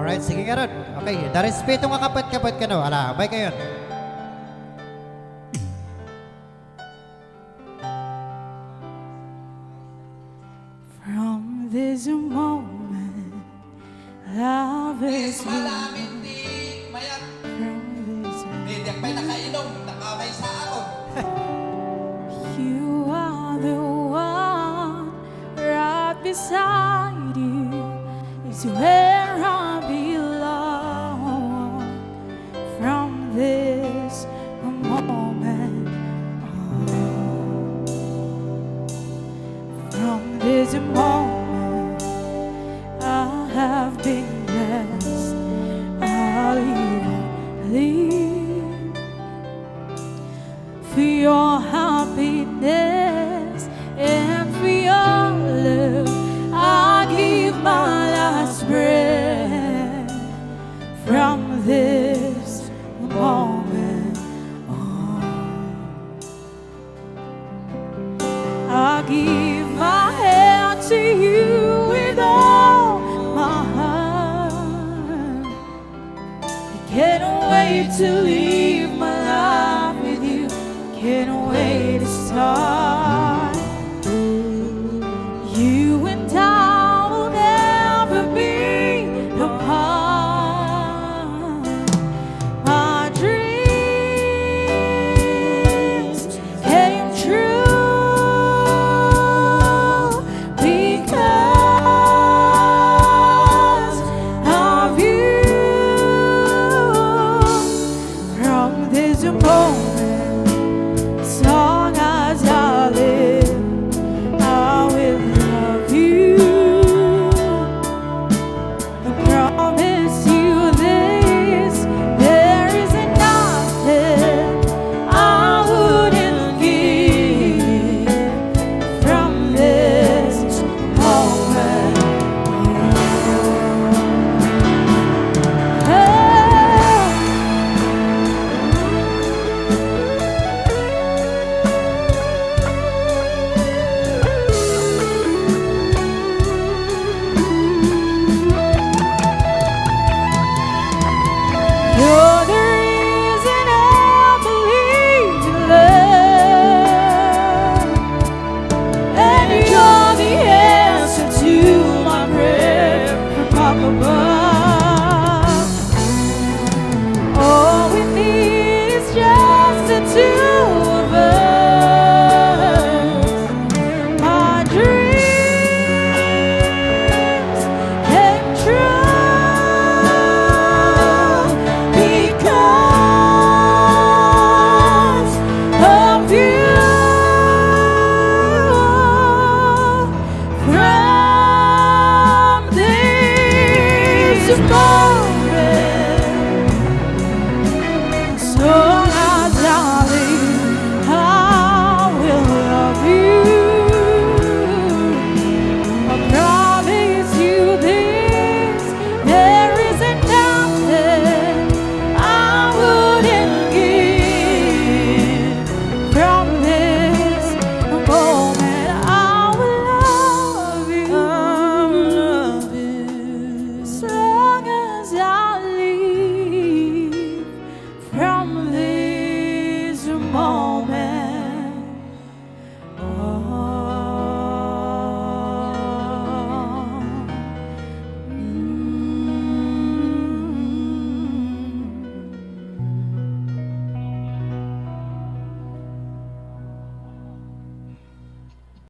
Alright, sige nga ron. Okay, darespeto nga kapit-kapit ka no. Ala, bay kayon. From this moment, love is Malamin ni Mayat. from this Hindi pa'y nakainom, nakamay sa ako. you are the one right beside you is where I belong. From this moment on, from this moment I have been blessed. I'll even live for your happiness and for your love. I give my last breath. From this moment on, I give my heart to you with all my heart. I can't wait to live my life with you. Can't wait to start. You and I will never be apart. My dreams came true because of you. From this moment, as long as I live, I will love you. I promise you this, there is nothing I wouldn't give. From this moment you're the reason I believe in love, and you're the answer to my prayer from up above. All we need is just the two of us. My dreams came true because of you. From this moment